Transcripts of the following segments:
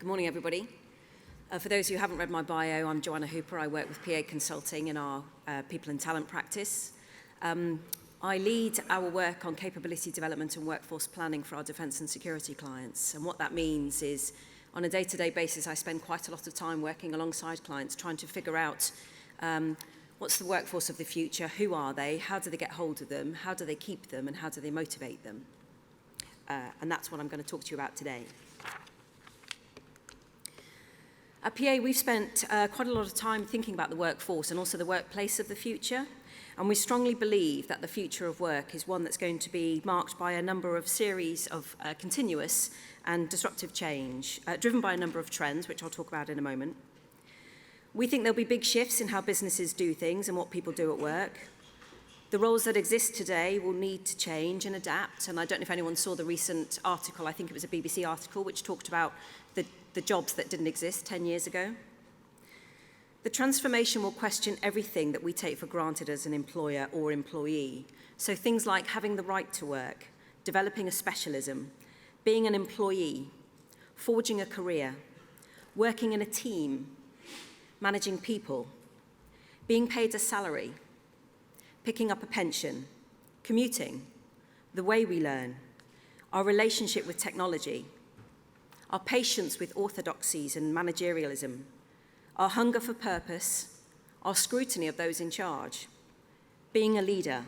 Good morning, everybody. For those who haven't read my bio, I'm Johanna Hooper. I work with PA Consulting in our people and talent practice. I lead our work on capability development and workforce planning for our defence and security clients. And what that means is, on a day-to-day basis, I spend quite a lot of time working alongside clients, trying to figure out what's the workforce of the future, who are they, how do they get hold of them, how do they keep them, and how do they motivate them. And that's what I'm going to talk to you about today. At PA, we've spent quite a lot of time thinking about the workforce and also the workplace of the future. And we strongly believe that the future of work is one that's going to be marked by a number of series of continuous and disruptive change, driven by a number of trends, which I'll talk about in a moment. We think there'll be big shifts in how businesses do things and what people do at work. The roles that exist today will need to change and adapt. And I don't know if anyone saw the recent article, I think it was a BBC article, which talked about the jobs that didn't exist 10 years ago. The transformation will question everything that we take for granted as an employer or employee. So things like having the right to work, developing a specialism, being an employee, forging a career, working in a team, managing people, being paid a salary, picking up a pension, commuting, the way we learn, our relationship with technology, our patience with orthodoxies and managerialism, our hunger for purpose, our scrutiny of those in charge, being a leader.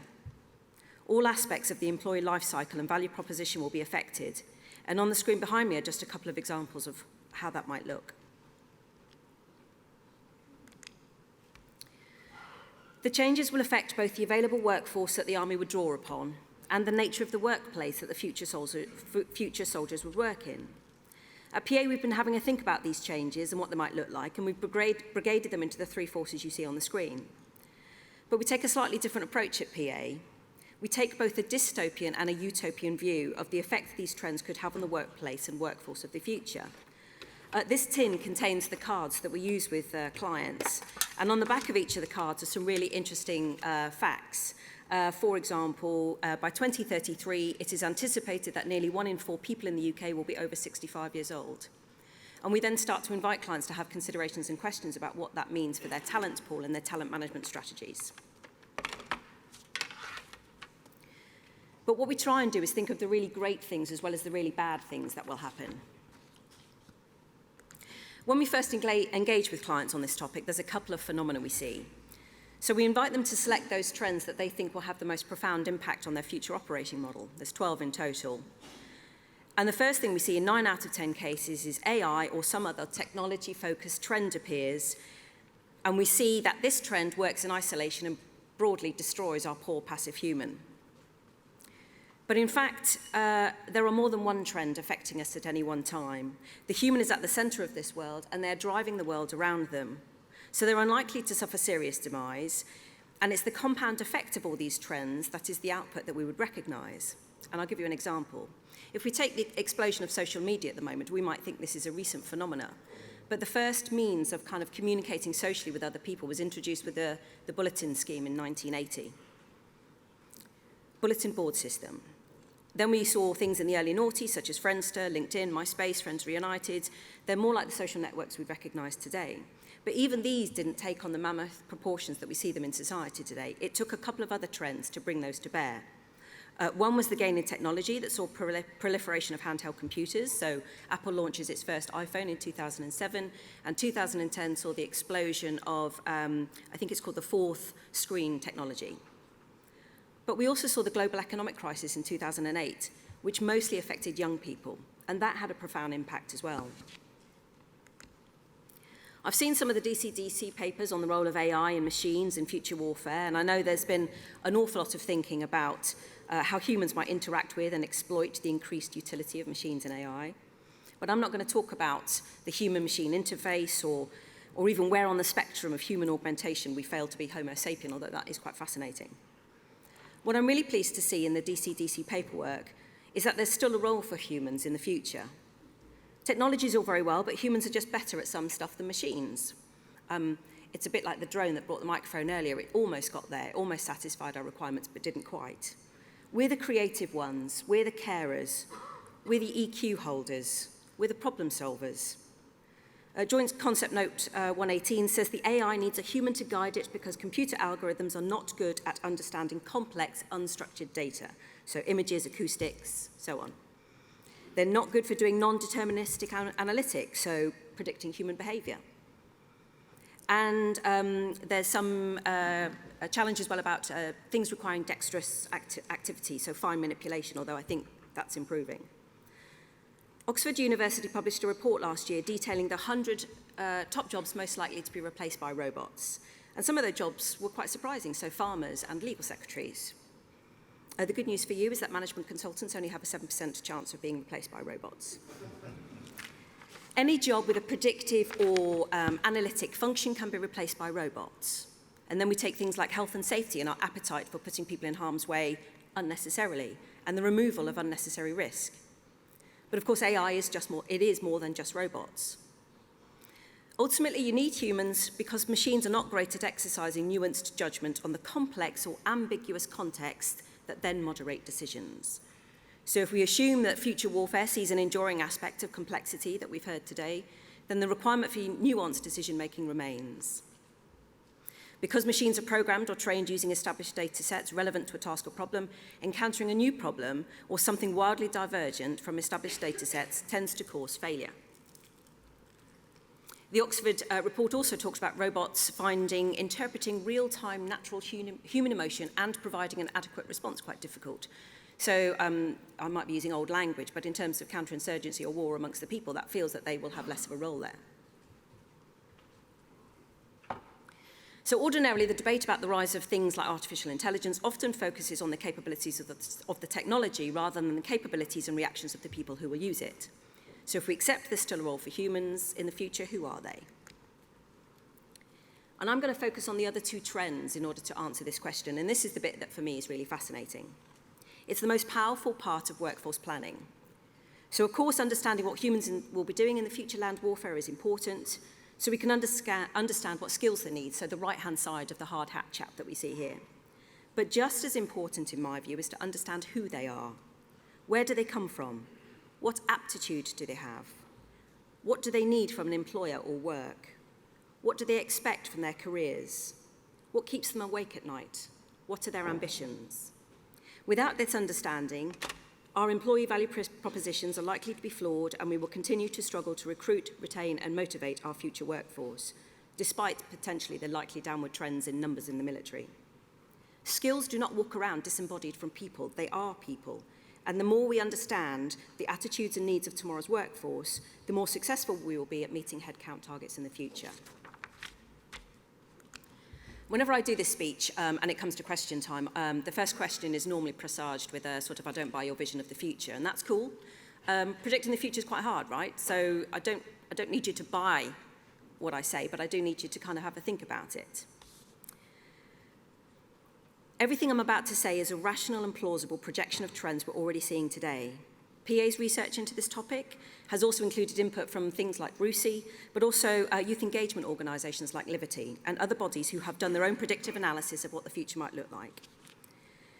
All aspects of the employee life cycle and value proposition will be affected. And on the screen behind me are just a couple of examples of how that might look. The changes will affect both the available workforce that the Army would draw upon and the nature of the workplace that the future soldiers would work in. At PA, we've been having a think about these changes and what they might look like, and we've brigaded them into the three forces you see on the screen. But we take a slightly different approach at PA. We take both a dystopian and a utopian view of the effect these trends could have on the workplace and workforce of the future. This tin contains the cards that we use with clients, and on the back of each of the cards are some really interesting facts. For example, by 2033, it is anticipated that nearly 1 in 4 people in the UK will be over 65 years old. And we then start to invite clients to have considerations and questions about what that means for their talent pool and their talent management strategies. But what we try and do is think of the really great things as well as the really bad things that will happen. When we first engage with clients on this topic, there's a couple of phenomena we see. So we invite them to select those trends that they think will have the most profound impact on their future operating model. There's 12 in total. And the first thing we see in 9 out of 10 cases is AI or some other technology-focused trend appears, and we see that this trend works in isolation and broadly destroys our poor passive human. But in fact, there are more than one trend affecting us at any one time. The human is at the center of this world, and they're driving the world around them. So they're unlikely to suffer serious demise, and it's the compound effect of all these trends that is the output that we would recognize. And I'll give you an example. If we take the explosion of social media at the moment, we might think this is a recent phenomena. But the first means of kind of communicating socially with other people was introduced with the bulletin scheme in 1980. Bulletin board system. Then we saw things in the early noughties, such as Friendster, LinkedIn, MySpace, Friends Reunited. They're more like the social networks we recognize today. But even these didn't take on the mammoth proportions that we see them in society today. It took a couple of other trends to bring those to bear. One was the gain in technology that saw proliferation of handheld computers. So Apple launches its first iPhone in 2007, and 2010 saw the explosion of, I think it's called the fourth screen technology. But we also saw the global economic crisis in 2008, which mostly affected young people, and that had a profound impact as well. I've seen some of the DC papers on the role of AI and machines in future warfare, and I know there's been an awful lot of thinking about how humans might interact with and exploit the increased utility of machines and AI. But I'm not going to talk about the human-machine interface or even where on the spectrum of human augmentation we fail to be Homo sapien, although that is quite fascinating. What I'm really pleased to see in the DC paperwork is that there's still a role for humans in the future. Technology is all very well, but humans are just better at some stuff than machines. It's a bit like the drone that brought the microphone earlier. It almost got there, it almost satisfied our requirements, but didn't quite. We're the creative ones, we're the carers, we're the EQ holders, we're the problem solvers. Joint Concept Note 118 says the AI needs a human to guide it because computer algorithms are not good at understanding complex, unstructured data, so images, acoustics, so on. They're not good for doing non-deterministic analytics, so predicting human behavior. And there's some challenge as well about things requiring dexterous activity, so fine manipulation, although I think that's improving. Oxford University published a report last year detailing the 100 top jobs most likely to be replaced by robots. And some of those jobs were quite surprising, so farmers and legal secretaries. The good news for you is that management consultants only have a 7% chance of being replaced by robots. Any job with a predictive or analytic function can be replaced by robots. And then we take things like health and safety and our appetite for putting people in harm's way unnecessarily, and the removal of unnecessary risk. But of course, AI is more than just robots. Ultimately, you need humans because machines are not great at exercising nuanced judgment on the complex or ambiguous context that then moderate decisions. So if we assume that future warfare sees an enduring aspect of complexity that we've heard today, then the requirement for nuanced decision-making remains. Because machines are programmed or trained using established data sets relevant to a task or problem, encountering a new problem or something wildly divergent from established data sets tends to cause failure. The Oxford report also talks about robots interpreting real-time natural human emotion and providing an adequate response quite difficult. So I might be using old language, but in terms of counterinsurgency or war amongst the people, that feels that they will have less of a role there. So ordinarily, the debate about the rise of things like artificial intelligence often focuses on the capabilities of the technology rather than the capabilities and reactions of the people who will use it. So if we accept there's still a role for humans in the future, who are they? And I'm going to focus on the other two trends in order to answer this question, and this is the bit that for me is really fascinating. It's the most powerful part of workforce planning. So of course, understanding what humans will be doing in the future land warfare is important, so we can understand what skills they need, so the right-hand side of the hard hat chap that we see here. But just as important, in my view, is to understand who they are. Where do they come from? What aptitude do they have? What do they need from an employer or work? What do they expect from their careers? What keeps them awake at night? What are their ambitions? Without this understanding, our employee value propositions are likely to be flawed, and we will continue to struggle to recruit, retain, and motivate our future workforce, despite potentially the likely downward trends in numbers in the military. Skills do not walk around disembodied from people. They are people. And the more we understand the attitudes and needs of tomorrow's workforce, the more successful we will be at meeting headcount targets in the future. Whenever I do this speech and it comes to question time, the first question is normally presaged with a sort of, I don't buy your vision of the future, and that's cool. Predicting the future is quite hard, right? So I don't need you to buy what I say, but I do need you to kind of have a think about it. Everything I'm about to say is a rational and plausible projection of trends we're already seeing today. PA's research into this topic has also included input from things like RUSI, but also youth engagement organisations like Liberty and other bodies who have done their own predictive analysis of what the future might look like.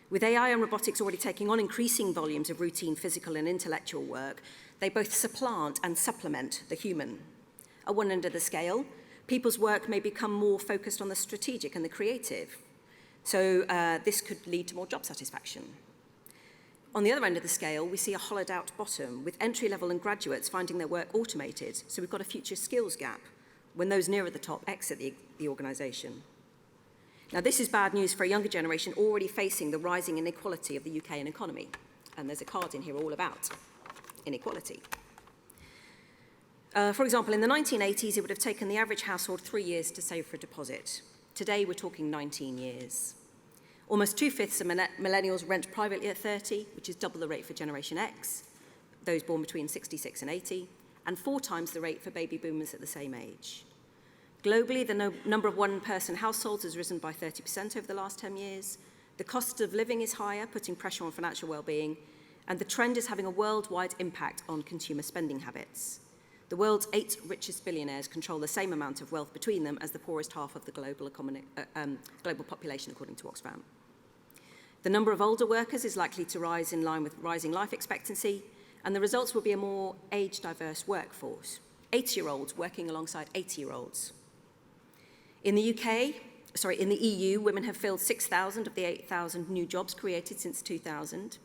With AI and robotics already taking on increasing volumes of routine physical and intellectual work, they both supplant and supplement the human. At one end of the scale, people's work may become more focused on the strategic and the creative. So this could lead to more job satisfaction. On the other end of the scale, we see a hollowed out bottom, with entry-level and graduates finding their work automated, so we've got a future skills gap when those nearer the top exit the organisation. Now, this is bad news for a younger generation already facing the rising inequality of the UK economy, and there's a card in here all about inequality. For example, in the 1980s, it would have taken the average household 3 years to save for a deposit. Today, we're talking 19 years. Almost 2/5 of millennials rent privately at 30, which is double the rate for Generation X, those born between 66 and 80, and 4 times the rate for baby boomers at the same age. Globally, the number of one-person households has risen by 30% over the last 10 years. The cost of living is higher, putting pressure on financial well-being, and the trend is having a worldwide impact on consumer spending habits. The world's 8 richest billionaires control the same amount of wealth between them as the poorest half of the global population, according to Oxfam. The number of older workers is likely to rise in line with rising life expectancy, and the results will be a more age-diverse workforce. 80-year-olds working alongside 80-year-olds. In the EU, women have filled 6,000 of the 8,000 new jobs created since 2000.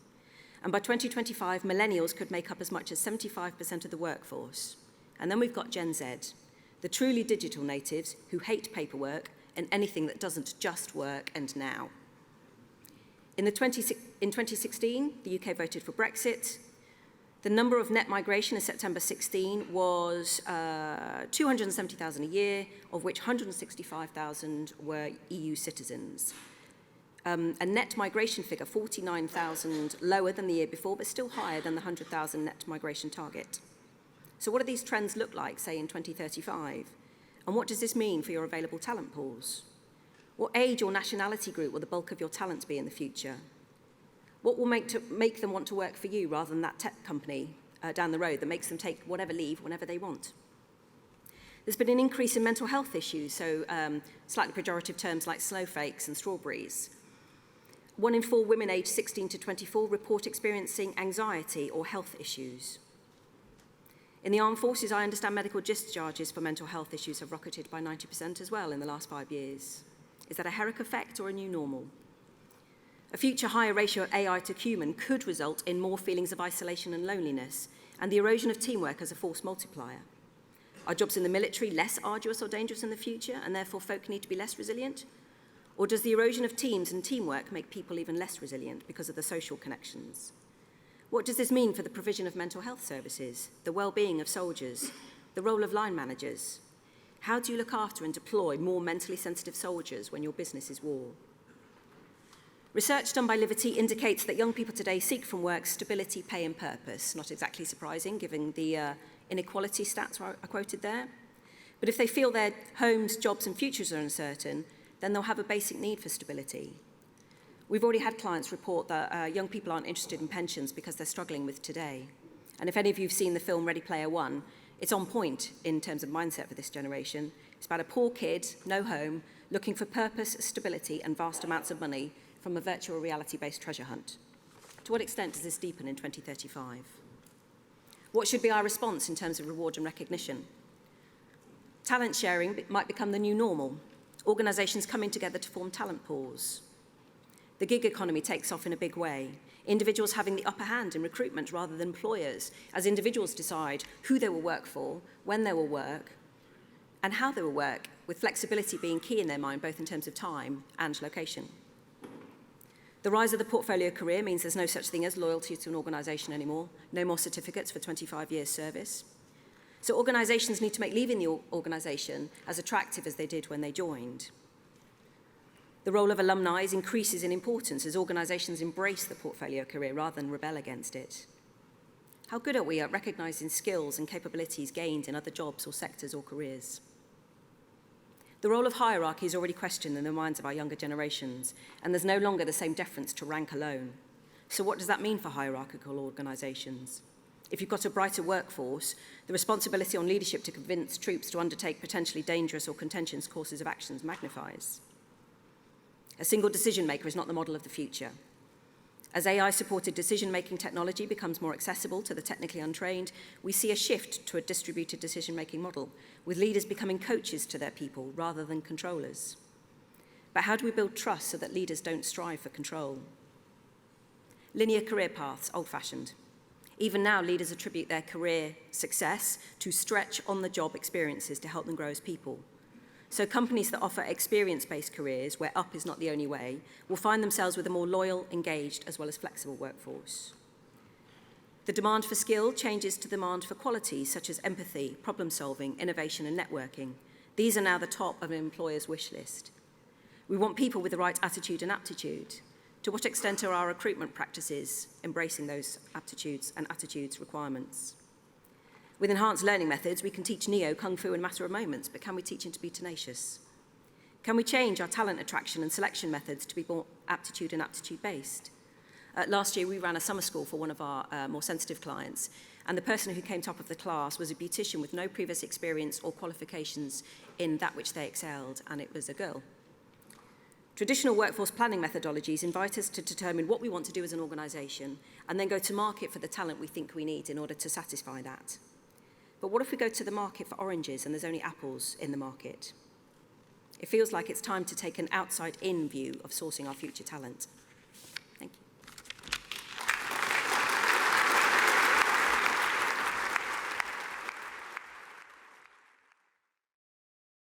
And by 2025, millennials could make up as much as 75% of the workforce. And then we've got Gen Z, the truly digital natives who hate paperwork and anything that doesn't just work and now. In 2016, the UK voted for Brexit. The number of net migration in September 16 was 270,000 a year, of which 165,000 were EU citizens. A net migration figure, 49,000 lower than the year before, but still higher than the 100,000 net migration target. So what do these trends look like, say, in 2035? And what does this mean for your available talent pools? What age or nationality group will the bulk of your talents be in the future? What will make them want to work for you rather than that tech company down the road that makes them take whatever leave whenever they want? There's been an increase in mental health issues, so slightly pejorative terms like snowflakes and strawberries. 1 in 4 women aged 16 to 24 report experiencing anxiety or health issues. In the armed forces, I understand medical discharges for mental health issues have rocketed by 90% as well in the last 5 years. Is that a Herrick effect or a new normal? A future higher ratio of AI to human could result in more feelings of isolation and loneliness, and the erosion of teamwork as a force multiplier. Are jobs in the military less arduous or dangerous in the future, and therefore folk need to be less resilient? Or does the erosion of teams and teamwork make people even less resilient because of the social connections? What does this mean for the provision of mental health services, the well-being of soldiers, the role of line managers? How do you look after and deploy more mentally sensitive soldiers when your business is war? Research done by Liberty indicates that young people today seek from work stability, pay and purpose. Not exactly surprising, given the inequality stats I quoted there. But if they feel their homes, jobs and futures are uncertain, then they'll have a basic need for stability. We've already had clients report that young people aren't interested in pensions because they're struggling with today. And if any of you have seen the film Ready Player One, it's on point in terms of mindset for this generation. It's about a poor kid, no home, looking for purpose, stability and vast amounts of money from a virtual reality-based treasure hunt. To what extent does this deepen in 2035? What should be our response in terms of reward and recognition? Talent sharing might become the new normal. Organisations coming together to form talent pools. The gig economy takes off in a big way. Individuals having the upper hand in recruitment rather than employers, as individuals decide who they will work for, when they will work, and how they will work, with flexibility being key in their mind, both in terms of time and location. The rise of the portfolio career means there's no such thing as loyalty to an organisation anymore, no more certificates for 25 years service. So organisations need to make leaving the organisation as attractive as they did when they joined. The role of alumni increases in importance as organisations embrace the portfolio career rather than rebel against it. How good are we at recognising skills and capabilities gained in other jobs or sectors or careers? The role of hierarchy is already questioned in the minds of our younger generations, and there's no longer the same deference to rank alone. So what does that mean for hierarchical organisations? If you've got a brighter workforce, the responsibility on leadership to convince troops to undertake potentially dangerous or contentious courses of actions magnifies. A single decision maker is not the model of the future. As AI-supported decision-making technology becomes more accessible to the technically untrained, we see a shift to a distributed decision-making model, with leaders becoming coaches to their people rather than controllers. But how do we build trust so that leaders don't strive for control? Linear career paths, old-fashioned. Even now, leaders attribute their career success to stretch on-the-job experiences to help them grow as people. So companies that offer experience-based careers, where up is not the only way, will find themselves with a more loyal, engaged, as well as flexible workforce. The demand for skill changes to demand for qualities such as empathy, problem-solving, innovation, and networking. These are now the top of an employer's wish list. We want people with the right attitude and aptitude. To what extent are our recruitment practices embracing those aptitudes and attitudes requirements? With enhanced learning methods, we can teach Neo Kung Fu in a matter of moments, but can we teach him to be tenacious? Can we change our talent attraction and selection methods to be more aptitude and aptitude-based? Last year, we ran a summer school for one of our more sensitive clients, and the person who came top of the class was a beautician with no previous experience or qualifications in that which they excelled, and it was a girl. Traditional workforce planning methodologies invite us to determine what we want to do as an organisation and then go to market for the talent we think we need in order to satisfy that. But what if we go to the market for oranges and there's only apples in the market? It feels like it's time to take an outside-in view of sourcing our future talent.